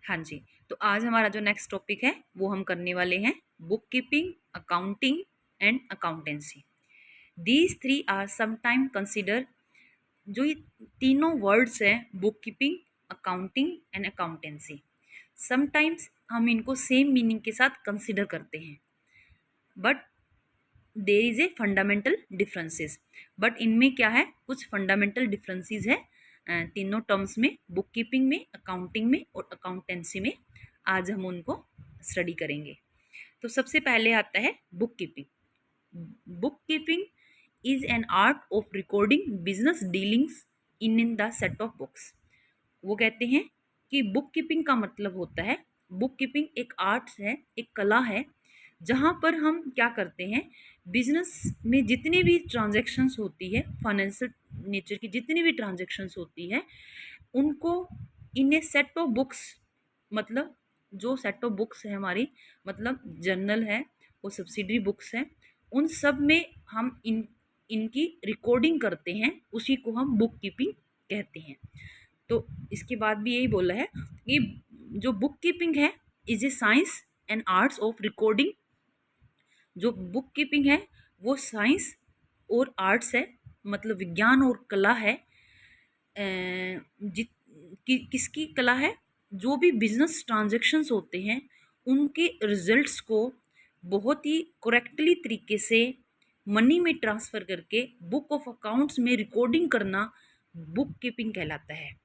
हाँ जी, तो आज हमारा जो नेक्स्ट टॉपिक है वो हम करने वाले हैं bookkeeping, accounting and accountancy. These three are sometime consider, जो ये तीनों वर्ड्स हैं bookkeeping, accounting and accountancy, sometimes हम इनको सेम मीनिंग के साथ कंसिडर करते हैं, but there is a fundamental differences. But इनमें क्या है, कुछ फंडामेंटल डिफरेंसेस है तीनों टर्म्स में, बुक कीपिंग में, अकाउंटिंग में और अकाउंटेंसी में। आज हम उनको स्टडी करेंगे। तो सबसे पहले आता है book keeping. Book keeping is an art of recording business dealings in the set of books. वो कहते हैं कि बुक कीपिंग का मतलब होता है, बुक कीपिंग एक आर्ट है, एक कला है, जहाँ पर हम क्या करते हैं, बिजनेस में जितनी भी ट्रांजैक्शंस होती है, फाइनेंशियल नेचर की जितनी भी ट्रांजैक्शंस होती है, उनको इन ए सेट ऑफ बुक्स, मतलब जो सेट ऑफ बुक्स है हमारी, मतलब जर्नल है, वो सब्सिडरी बुक्स हैं, उन सब में हम इनकी रिकॉर्डिंग करते हैं, उसी को हम बुक कीपिंग कहते हैं। तो इसके बाद भी यही बोला है कि जो बुक कीपिंग है is a science and arts of recording. जो बुक कीपिंग है वो साइंस और आर्ट्स है, मतलब विज्ञान और कला है। किसकी कला है? जो भी बिजनेस ट्रांजैक्शंस होते हैं उनके रिजल्ट्स को बहुत ही करेक्टली तरीके से मनी में ट्रांसफ़र करके बुक ऑफ अकाउंट्स में रिकॉर्डिंग करना बुक कीपिंग कहलाता है।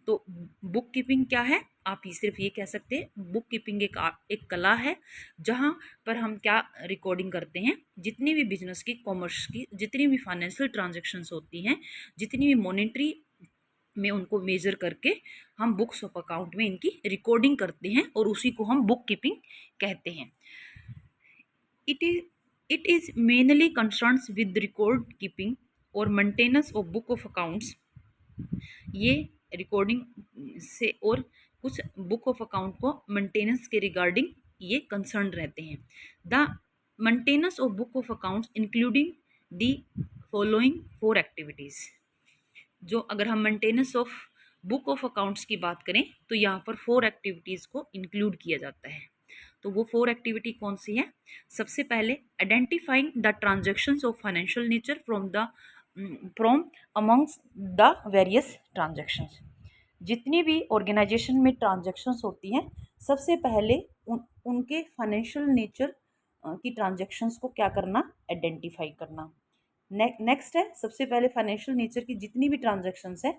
तो बुक कीपिंग क्या है? आप ये सिर्फ ये कह सकते हैं बुक कीपिंग एक कला है, जहाँ पर हम क्या रिकॉर्डिंग करते हैं, जितनी भी बिजनेस की, कॉमर्स की जितनी भी फाइनेंशियल ट्रांजैक्शंस होती हैं, जितनी भी मॉनेटरी में, उनको मेजर करके हम बुक्स ऑफ अकाउंट में इनकी रिकॉर्डिंग करते हैं और उसी को हम बुक कीपिंग कहते हैं। It is mainly concerns with record keeping और maintenance of book of accounts. ये रिकॉर्डिंग से और कुछ बुक ऑफ अकाउंट को मेंटेनेंस के रिगार्डिंग ये कंसर्न रहते हैं। The maintenance of book of accounts including the following 4 activities. जो अगर हम maintenance of book of accounts की बात करें तो यहाँ पर 4 एक्टिविटीज़ को इंक्लूड किया जाता है। तो वो 4 एक्टिविटी कौन सी है? सबसे पहले identifying the transactions of financial nature from amongst the various transactions. जितनी भी ऑर्गेनाइजेशन में ट्रांजैक्शंस होती हैं, सबसे पहले उनके फाइनेंशियल नेचर की ट्रांजैक्शंस को क्या करना? आइडेंटिफाई करना। नेक्स्ट है, सबसे पहले फाइनेंशियल नेचर की जितनी भी ट्रांजैक्शंस है,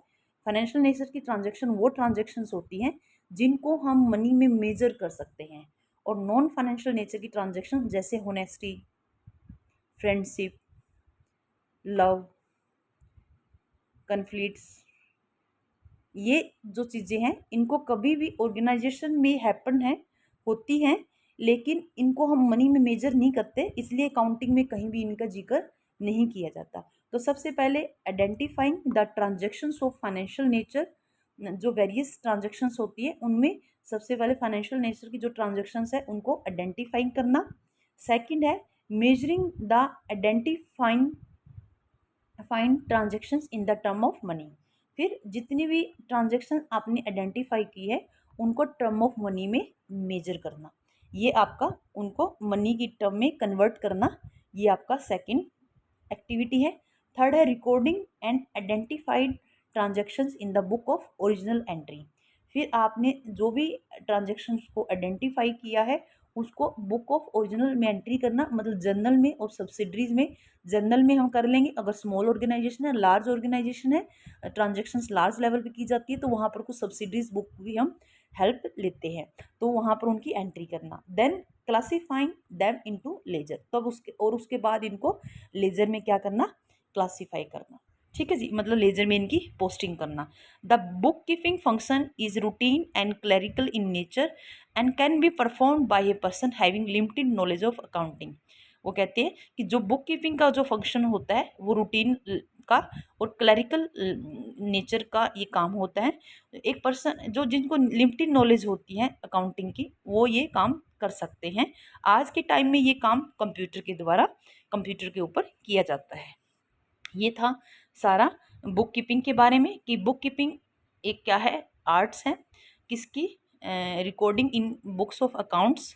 फाइनेंशियल नेचर की ट्रांजैक्शन वो ट्रांजैक्शंस होती हैं जिनको हम मनी में मेजर कर सकते हैं। और नॉन फाइनेंशियल नेचर की ट्रांजैक्शन जैसे होनेस्टी, फ्रेंडशिप, लव, कन्फ्लिक्ट्स, ये जो चीज़ें हैं इनको कभी भी ऑर्गेनाइजेशन में हैपन है, होती हैं, लेकिन इनको हम मनी में मेजर नहीं करते, इसलिए अकाउंटिंग में कहीं भी इनका जिक्र नहीं किया जाता। तो सबसे पहले identifying the transactions of financial nature, जो वेरियस ट्रांजैक्शंस होती है उनमें सबसे पहले फाइनेंशियल नेचर की जो ट्रांजैक्शंस है उनको आइडेंटिफाइंग करना। सेकंड है measuring the identifying find transactions in the term of money. फिर जितनी भी ट्रांजैक्शन आपने आइडेंटिफाई की है उनको टर्म ऑफ मनी में मेजर करना, ये आपका उनको मनी की टर्म में कन्वर्ट करना, ये आपका सेकंड एक्टिविटी है। थर्ड है recording and identified transactions in the book of original entry. फिर आपने जो भी ट्रांजैक्शंस को आइडेंटिफाई किया है उसको बुक ऑफ ओरिजिनल में एंट्री करना, मतलब जर्नल में और सब्सिडरीज में। जर्नल में हम कर लेंगे अगर स्मॉल ऑर्गेनाइजेशन है, लार्ज ऑर्गेनाइजेशन है, ट्रांजैक्शंस लार्ज लेवल पे की जाती है तो वहाँ पर कुछ सब्सिडरीज बुक की हम हेल्प लेते हैं, तो वहाँ पर उनकी एंट्री करना। Then classifying them into ledger, तब उसके बाद इनको लेजर में क्या करना? क्लासीफाई करना। ठीक है जी, मतलब लेजर में इनकी पोस्टिंग करना। The book keeping function is routine and clerical in nature and can be perform by a person having limited knowledge of accounting. वो कहते हैं कि जो बुक कीपिंग का जो फंक्शन होता है वो रूटीन का और क्लरिकल नेचर का ये काम होता है। एक पर्सन जो जिनको लिमिटेड नॉलेज होती है अकाउंटिंग की, वो ये काम कर सकते हैं। आज के टाइम में ये काम कंप्यूटर के द्वारा, कंप्यूटर के ऊपर किया जाता है। ये था सारा बुक कीपिंग के बारे में कि बुक कीपिंग एक क्या है? आर्ट्स है। किसकी? Recording in books of accounts,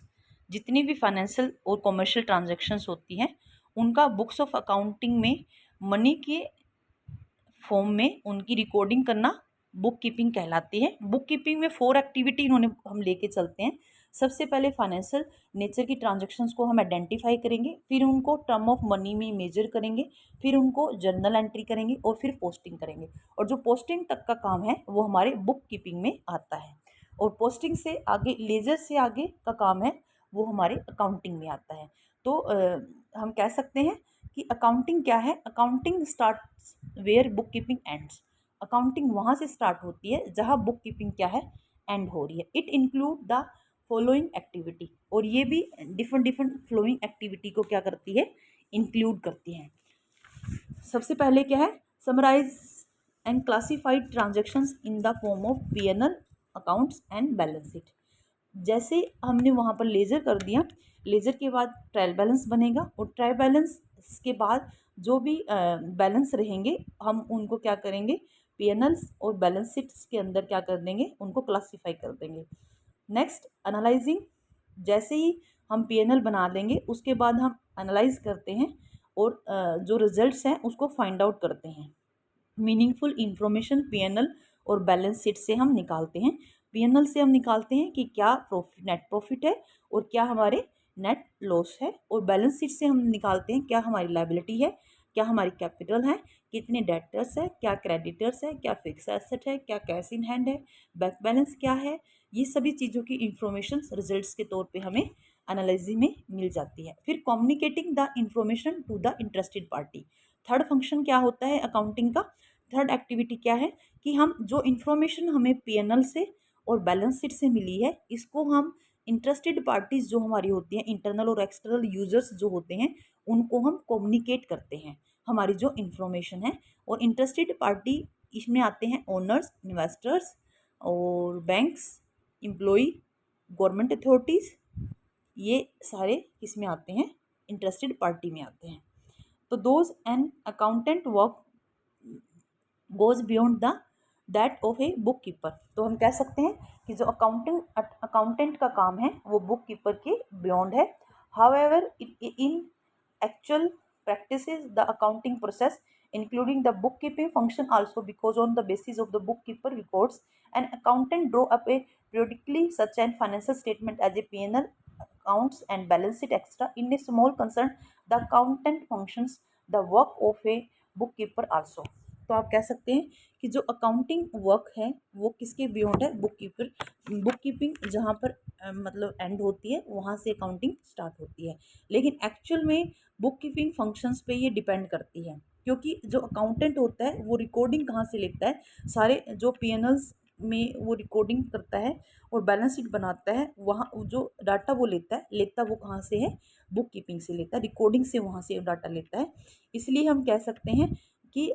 जितनी भी फाइनेंशियल और कॉमर्शियल ट्रांजैक्शंस होती हैं उनका बुक्स ऑफ अकाउंटिंग में मनी के फॉर्म में उनकी रिकॉर्डिंग करना बुक कीपिंग कहलाती है। बुक कीपिंग में 4 एक्टिविटी इन्होंने हम लेके चलते हैं। सबसे पहले फाइनेंशियल नेचर की ट्रांजैक्शंस को हम आइडेंटिफाई करेंगे, फिर उनको टर्म ऑफ मनी में मेजर करेंगे, फिर उनको जर्नल एंट्री करेंगे और फिर पोस्टिंग करेंगे। और जो पोस्टिंग तक का काम है वो हमारे बुक कीपिंग में आता है। और पोस्टिंग से आगे, लेजर से आगे का काम है वो हमारे अकाउंटिंग में आता है। तो हम कह सकते हैं कि अकाउंटिंग क्या है। Accounting starts where bookkeeping ends. Accounting वहाँ से स्टार्ट होती है जहाँ बुक कीपिंग क्या है, एंड हो रही है। It include the following activity, और ये भी डिफरेंट डिफरेंट फ्लोइंग एक्टिविटी को क्या करती है, इंक्लूड करती है। सबसे पहले क्या है, summarise and classified transactions in the form of PNL accounts and balance sheet. जैसे हमने वहाँ पर लेजर कर दिया, लेजर के बाद ट्रायल बैलेंस बनेगा, और ट्रायल बैलेंस के बाद जो भी बैलेंस रहेंगे हम उनको क्या करेंगे, पीएनएल्स और बैलेंस शीट्स के अंदर क्या कर देंगे, उनको क्लासीफाई कर देंगे। नेक्स्ट एनालाइजिंग, जैसे ही हम पीएनएल बना लेंगे उसके बाद हम एनालाइज करते हैं और जो रिजल्ट्स हैं उसको फाइंड आउट करते हैं। मीनिंगफुल इंफॉर्मेशन पीएनएल और बैलेंस शीट से हम निकालते हैं। पीएनएल से हम निकालते हैं कि क्या नेट प्रॉफिट है और क्या हमारे नेट लॉस है, और बैलेंस शीट से हम निकालते हैं क्या हमारी लायबिलिटी है, क्या हमारी कैपिटल है, कितने डेटर्स है, क्या क्रेडिटर्स है, क्या फिक्स एसेट है, क्या कैश इन हैंड है, बैंक बैलेंस क्या है। ये सभी चीज़ों की इंफॉर्मेशन रिजल्ट्स के तौर पे हमें एनालिसिस में मिल जाती है। फिर communicating the information to the interested party. Third function क्या होता है अकाउंटिंग का, थर्ड एक्टिविटी क्या है कि हम जो इन्फॉर्मेशन हमें पीएनएल से और बैलेंस शीट से मिली है इसको हम इंटरेस्टेड पार्टीज जो हमारी होती हैं, इंटरनल और एक्सटर्नल यूजर्स जो होते हैं, उनको हम कम्युनिकेट करते हैं हमारी जो इन्फॉर्मेशन है। और इंटरेस्टेड पार्टी इसमें आते हैं ओनर्स, इन्वेस्टर्स और बैंक्स, एम्प्लॉई, गवर्नमेंट अथॉरिटीज़, ये सारे किस में आते हैं, इंटरेस्टेड पार्टी में आते हैं। तो those an accountant work goes beyond the that of a book keeper. तो हम कह सकते हैं कि जो अकाउंटेंट का काम है वो बुक कीपर के बियॉन्ड है। However in actual practices the accounting process including the bookkeeping function also, because on the basis of the bookkeeper records an accountant draw up a periodically such an financial statement as a P&L accounts and balance sheet extra. In a small concern the accountant functions the work of a bookkeeper also. तो आप कह सकते हैं कि जो accounting work है वो किसके बियॉन्ड है, बुक कीपिंग जहाँ पर मतलब एंड होती है वहाँ से अकाउंटिंग स्टार्ट होती है। लेकिन एक्चुअल में बुक कीपिंग फंक्शंस पे ये डिपेंड करती है, क्योंकि जो अकाउंटेंट होता है वो रिकॉर्डिंग कहाँ से लेता है, सारे जो पीएनएल्स में वो रिकॉर्डिंग करता है और बैलेंस शीट बनाता है, वहाँ जो डाटा वो लेता वो कहाँ से है, बुक कीपिंग से लेता है, रिकॉर्डिंग से वहाँ से डाटा लेता है। इसलिए हम कह सकते हैं कि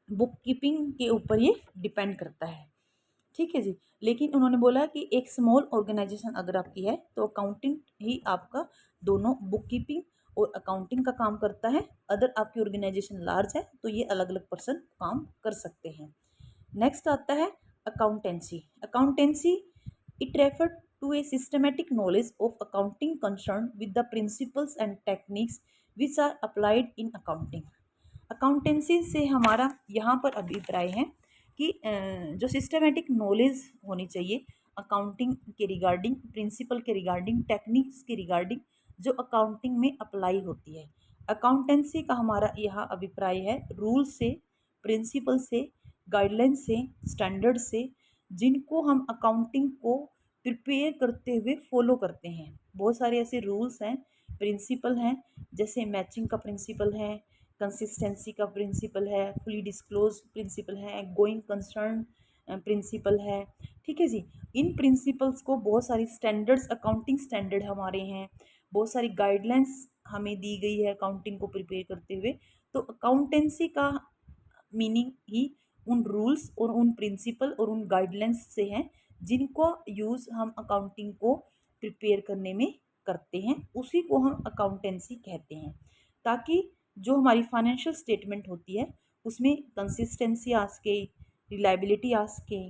बुक कीपिंग के ऊपर ये डिपेंड करता है। ठीक है जी। लेकिन उन्होंने बोला कि एक स्मॉल ऑर्गेनाइजेशन अगर आपकी है तो अकाउंटिंग ही आपका दोनों बुक कीपिंग और अकाउंटिंग का काम करता है। अगर आपकी ऑर्गेनाइजेशन लार्ज है तो ये अलग अलग पर्सन काम कर सकते हैं। नेक्स्ट आता है accountancy. Accountancy it refer to a systematic knowledge of accounting concern with the principles and techniques which are applied in accounting. Accountancy से हमारा यहाँ पर अभिप्राय है कि जो सिस्टमेटिक नॉलेज होनी चाहिए अकाउंटिंग के रिगार्डिंग, प्रिंसिपल के रिगार्डिंग, टेक्निक्स के रिगार्डिंग, जो अकाउंटिंग में अप्लाई होती है। अकाउंटेंसी का हमारा यहाँ अभिप्राय है रूल से, प्रिंसिपल से, गाइडलाइन से, स्टैंडर्ड से, जिनको हम अकाउंटिंग को प्रिपेयर करते हुए फॉलो करते हैं। बहुत सारे ऐसे रूल्स हैं, प्रिंसिपल हैं, जैसे मैचिंग का प्रिंसिपल है, कंसिस्टेंसी का प्रिंसिपल है, फुली डिस्क्लोज प्रिंसिपल है, गोइंग कंसर्न प्रिंसिपल है। ठीक है जी। इन प्रिंसिपल्स को बहुत सारी स्टैंडर्ड्स, अकाउंटिंग स्टैंडर्ड हमारे हैं, बहुत सारी गाइडलाइंस हमें दी गई है अकाउंटिंग को प्रिपेयर करते हुए। तो अकाउंटेंसी का मीनिंग ही उन रूल्स और उन प्रिंसिपल और उन गाइडलाइंस से है जिनको यूज़ हम अकाउंटिंग को प्रिपेयर करने में करते हैं, उसी को हम अकाउंटेंसी कहते हैं। ताकि जो हमारी फाइनेंशियल स्टेटमेंट होती है उसमें कंसिस्टेंसी आ सके, रिलायबिलिटी आ सके,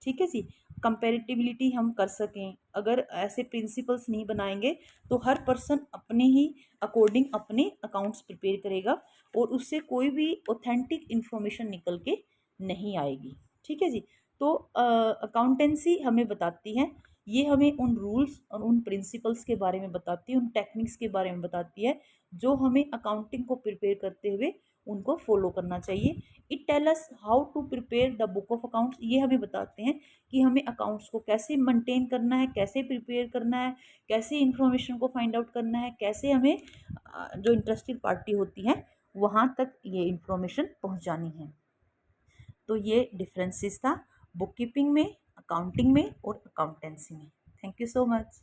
ठीक है जी। कंपेरेटिबिलिटी हम कर सकें, अगर ऐसे प्रिंसिपल्स नहीं बनाएंगे तो हर पर्सन अपने ही अकॉर्डिंग अपने अकाउंट्स प्रिपेयर करेगा और उससे कोई भी ऑथेंटिक इन्फॉर्मेशन निकल के नहीं आएगी। ठीक है जी। तो अकाउंटेंसी हमें बताती है, ये हमें उन रूल्स और उन प्रिंसिपल्स के बारे में बताती है, उन टेक्निक्स के बारे में बताती है जो हमें अकाउंटिंग को प्रिपेयर करते हुए उनको फॉलो करना चाहिए। It tell us how to prepare the book of accounts, ये हमें बताते हैं कि हमें अकाउंट्स को कैसे मेंटेन करना है, कैसे प्रिपेयर करना है, कैसे इंफॉर्मेशन को फाइंड आउट करना है, कैसे हमें जो इंटरेस्टेड पार्टी होती है वहाँ तक ये इंफॉर्मेशन पहुँचानी है। तो ये डिफरेंसेस था बुक कीपिंग में, अकाउंटिंग में और अकाउंटेंसी में। Thank you so much.